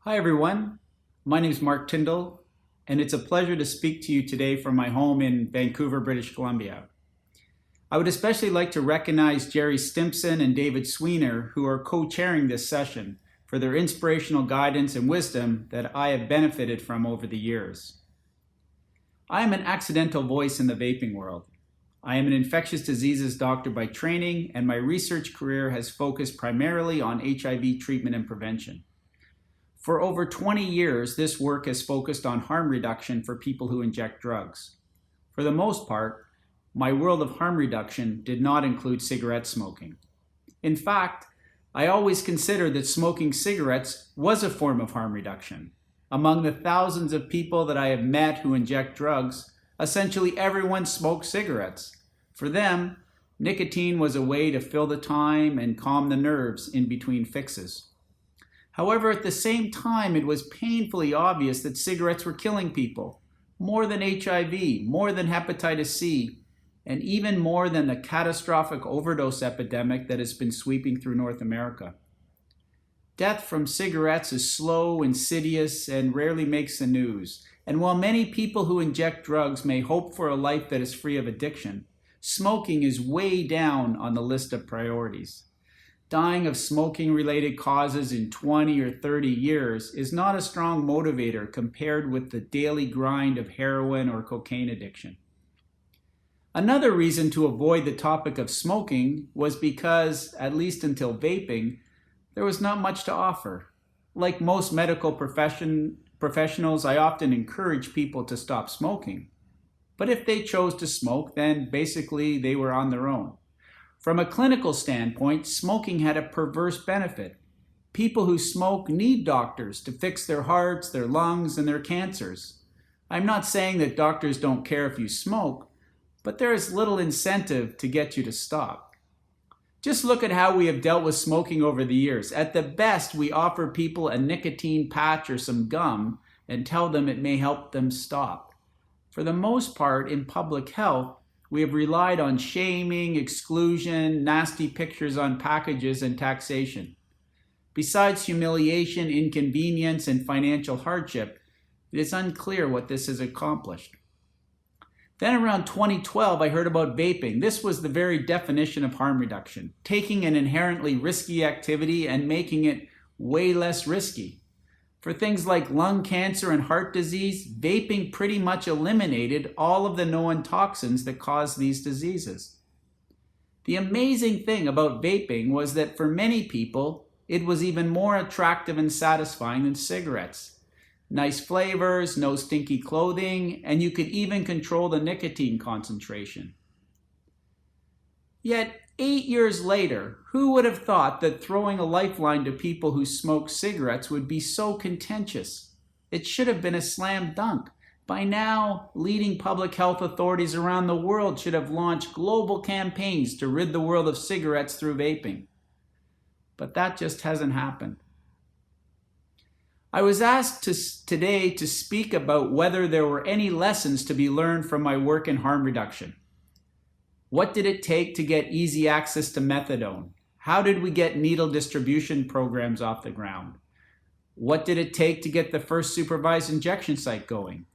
Hi everyone, my name is Mark Tyndall, and it's a pleasure to speak to you today from my home in Vancouver, British Columbia. I would especially like to recognize Jerry Stimpson and David Sweener, who are co-chairing this session, for their inspirational guidance and wisdom that I have benefited from over the years. I am an accidental voice in the vaping world. I am an infectious diseases doctor by training, and my research career has focused primarily on HIV treatment and prevention. For over 20 years, this work has focused on harm reduction for people who inject drugs. For the most part, my world of harm reduction did not include cigarette smoking. In fact, I always considered that smoking cigarettes was a form of harm reduction. Among the thousands of people that I have met who inject drugs, essentially everyone smokes cigarettes. For them, nicotine was a way to fill the time and calm the nerves in between fixes. However, at the same time, it was painfully obvious that cigarettes were killing people, more than HIV, more than hepatitis C, and even more than the catastrophic overdose epidemic that has been sweeping through North America. Death from cigarettes is slow, insidious, and rarely makes the news. And while many people who inject drugs may hope for a life that is free of addiction, smoking is way down on the list of priorities. Dying of smoking-related causes in 20 or 30 years is not a strong motivator compared with the daily grind of heroin or cocaine addiction. Another reason to avoid the topic of smoking was because, at least until vaping, there was not much to offer. Like most medical professionals, I often encourage people to stop smoking. But if they chose to smoke, then basically they were on their own. From a clinical standpoint, smoking had a perverse benefit. People who smoke need doctors to fix their hearts, their lungs, and their cancers. I'm not saying that doctors don't care if you smoke, but there is little incentive to get you to stop. Just look at how we have dealt with smoking over the years. At the best, we offer people a nicotine patch or some gum and tell them it may help them stop. For the most part, in public health, we have relied on shaming, exclusion, nasty pictures on packages, and taxation. Besides humiliation, inconvenience, and financial hardship, it is unclear what this has accomplished. Then around 2012, I heard about vaping. This was the very definition of harm reduction, taking an inherently risky activity and making it way less risky. For things like lung cancer and heart disease, vaping pretty much eliminated all of the known toxins that cause these diseases. The amazing thing about vaping was that for many people, it was even more attractive and satisfying than cigarettes. Nice flavors, no stinky clothing, and you could even control the nicotine concentration. Yet, 8 years later, who would have thought that throwing a lifeline to people who smoke cigarettes would be so contentious? It should have been a slam dunk. By now, leading public health authorities around the world should have launched global campaigns to rid the world of cigarettes through vaping. But that just hasn't happened. I was asked today to speak about whether there were any lessons to be learned from my work in harm reduction. What did it take to get easy access to methadone? How did we get needle distribution programs off the ground? What did it take to get the first supervised injection site going?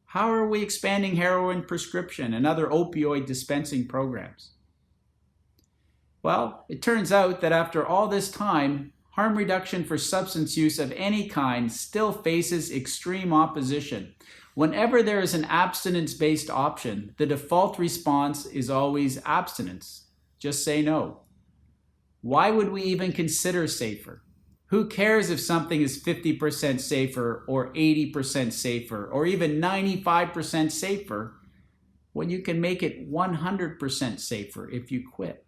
How are we expanding heroin prescription and other opioid dispensing programs? Well, it turns out that after all this time, harm reduction for substance use of any kind still faces extreme opposition. Whenever there is an abstinence-based option, the default response is always abstinence. Just say no. Why would we even consider safer? Who cares if something is 50% safer or 80% safer or even 95% safer when you can make it 100% safer if you quit?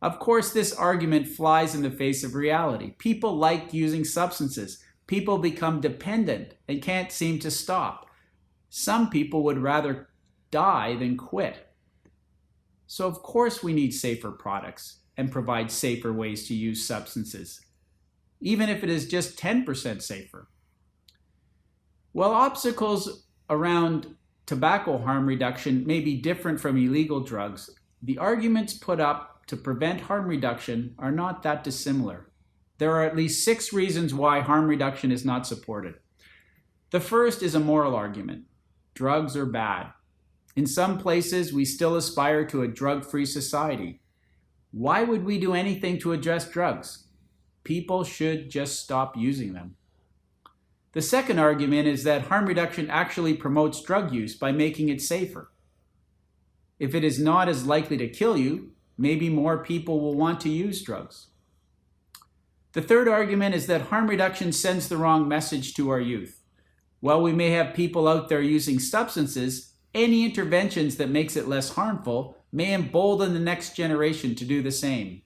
Of course, this argument flies in the face of reality. People like using substances. People become dependent and can't seem to stop. Some people would rather die than quit. So of course we need safer products and provide safer ways to use substances, even if it is just 10% safer. While obstacles around tobacco harm reduction may be different from illegal drugs, the arguments put up to prevent harm reduction are not that dissimilar. there are at least 6 reasons why harm reduction is not supported. The first is a moral argument. Drugs are bad. In some places, we still aspire to a drug-free society. Why would we do anything to address drugs? People should just stop using them. The second argument is that harm reduction actually promotes drug use by making it safer. If it is not as likely to kill you, maybe more people will want to use drugs. The third argument is that harm reduction sends the wrong message to our youth. While we may have people out there using substances, any interventions that makes it less harmful may embolden the next generation to do the same.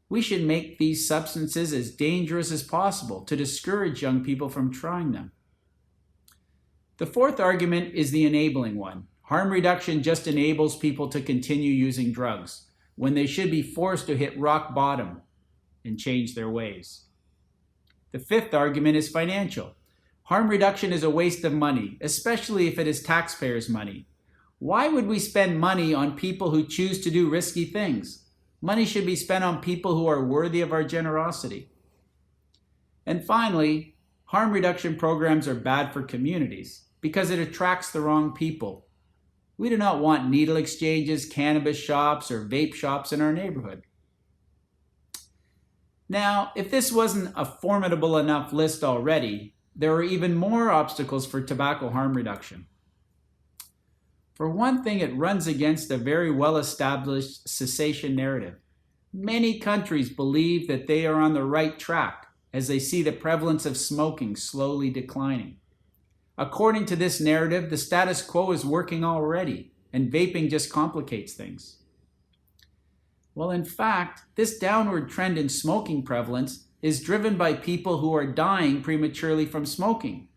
We should make these substances as dangerous as possible to discourage young people from trying them. The fourth argument is the enabling one. Harm reduction just enables people to continue using drugs when they should be forced to hit rock bottom and change their ways. The fifth argument is financial. Harm reduction is a waste of money, especially if it is taxpayers' money. Why would we spend money on people who choose to do risky things? Money should be spent on people who are worthy of our generosity. And finally, harm reduction programs are bad for communities because it attracts the wrong people. We do not want needle exchanges, cannabis shops, or vape shops in our neighborhood. Now, if this wasn't a formidable enough list already, there are even more obstacles for tobacco harm reduction. For one thing, it runs against a very well-established cessation narrative. Many countries believe that they are on the right track as they see the prevalence of smoking slowly declining. According to this narrative, the status quo is working already, and vaping just complicates things. Well, in fact, this downward trend in smoking prevalence is driven by people who are dying prematurely from smoking.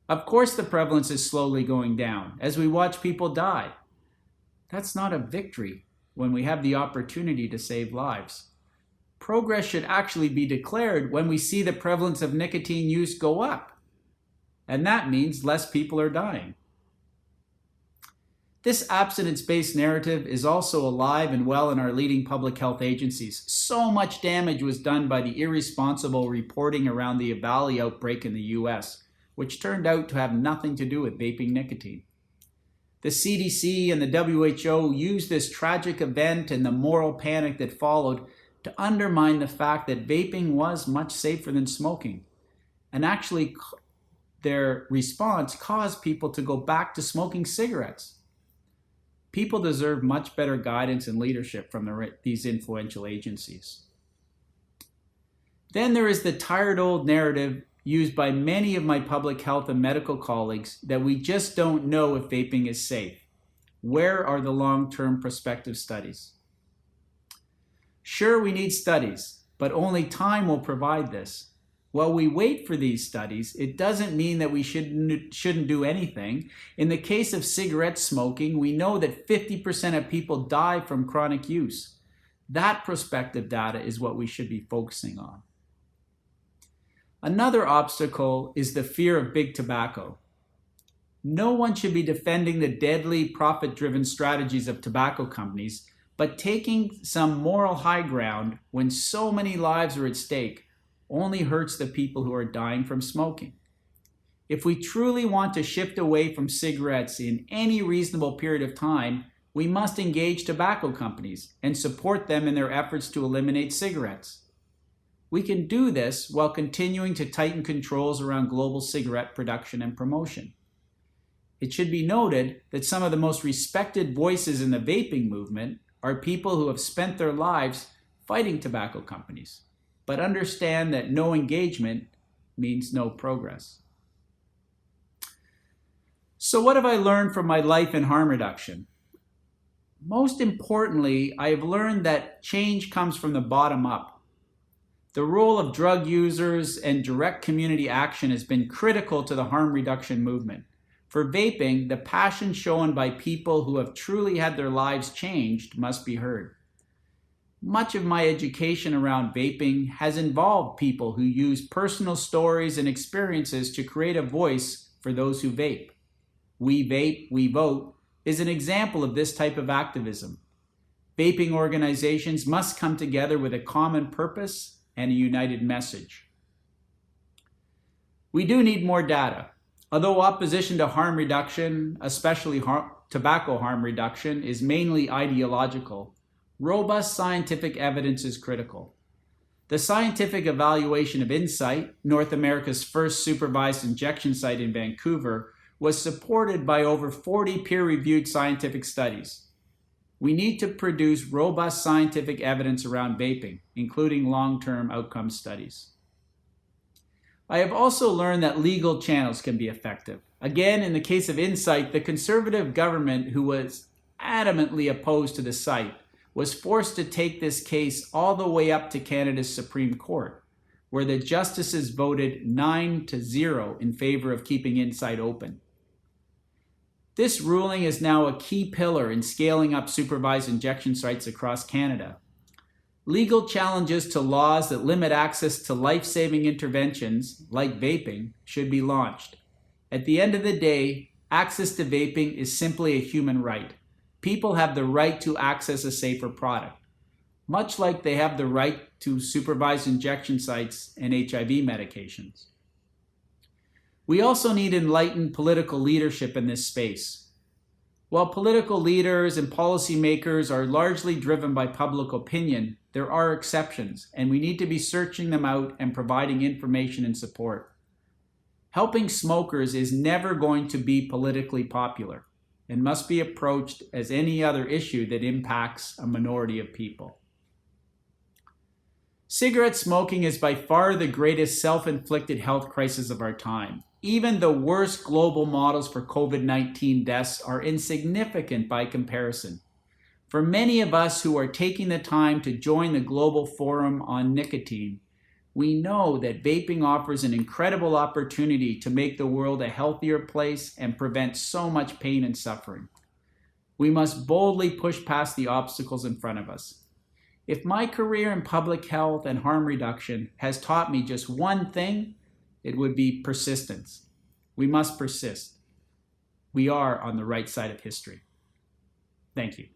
Of course the prevalence is slowly going down as we watch people die. That's not a victory when we have the opportunity to save lives. Progress should actually be declared when we see the prevalence of nicotine use go up. And that means less people are dying. This abstinence-based narrative is also alive and well in our leading public health agencies. So much damage was done by the irresponsible reporting around the EVALI outbreak in the US, which turned out to have nothing to do with vaping nicotine. The CDC and the WHO used this tragic event and the moral panic that followed to undermine the fact that vaping was much safer than smoking. And actually, their response caused people to go back to smoking cigarettes. People deserve much better guidance and leadership from these influential agencies. Then there is the tired old narrative used by many of my public health and medical colleagues that we just don't know if vaping is safe. Where are the long-term prospective studies? Sure, we need studies, but only time will provide this. While we wait for these studies, it doesn't mean that we shouldn't do anything. In the case of cigarette smoking, we know that 50% of people die from chronic use. That prospective data is what we should be focusing on. Another obstacle is the fear of big tobacco. No one should be defending the deadly profit-driven strategies of tobacco companies, but taking some moral high ground when so many lives are at stake only hurts the people who are dying from smoking. If we truly want to shift away from cigarettes in any reasonable period of time, we must engage tobacco companies and support them in their efforts to eliminate cigarettes. We can do this while continuing to tighten controls around global cigarette production and promotion. It should be noted that some of the most respected voices in the vaping movement are people who have spent their lives fighting tobacco companies, but understand that no engagement means no progress. So what have I learned from my life in harm reduction? Most importantly, I have learned that change comes from the bottom up. The role of drug users and direct community action has been critical to the harm reduction movement. For vaping, the passion shown by people who have truly had their lives changed must be heard. Much of my education around vaping has involved people who use personal stories and experiences to create a voice for those who vape. We Vape, We Vote is an example of this type of activism. Vaping organizations must come together with a common purpose and a united message. We do need more data. Although opposition to harm reduction, especially tobacco harm reduction, is mainly ideological, robust scientific evidence is critical. The scientific evaluation of Insight, North America's first supervised injection site in Vancouver, was supported by over 40 peer-reviewed scientific studies. We need to produce robust scientific evidence around vaping, including long-term outcome studies. I have also learned that legal channels can be effective. Again, in the case of Insight, the Conservative government, who was adamantly opposed to the site, was forced to take this case all the way up to Canada's Supreme Court, where the justices voted 9-0 in favor of keeping Insight open. This ruling is now a key pillar in scaling up supervised injection sites across Canada. Legal challenges to laws that limit access to life-saving interventions, like vaping, should be launched. At the end of the day, access to vaping is simply a human right. People have the right to access a safer product, much like they have the right to supervised injection sites and HIV medications. We also need enlightened political leadership in this space. While political leaders and policymakers are largely driven by public opinion, there are exceptions, and we need to be searching them out and providing information and support. Helping smokers is never going to be politically popular and must be approached as any other issue that impacts a minority of people. Cigarette smoking is by far the greatest self-inflicted health crisis of our time. Even the worst global models for COVID-19 deaths are insignificant by comparison. For many of us who are taking the time to join the Global Forum on Nicotine, we know that vaping offers an incredible opportunity to make the world a healthier place and prevent so much pain and suffering. We must boldly push past the obstacles in front of us. If my career in public health and harm reduction has taught me just one thing, it would be persistence. We must persist. We are on the right side of history. Thank you.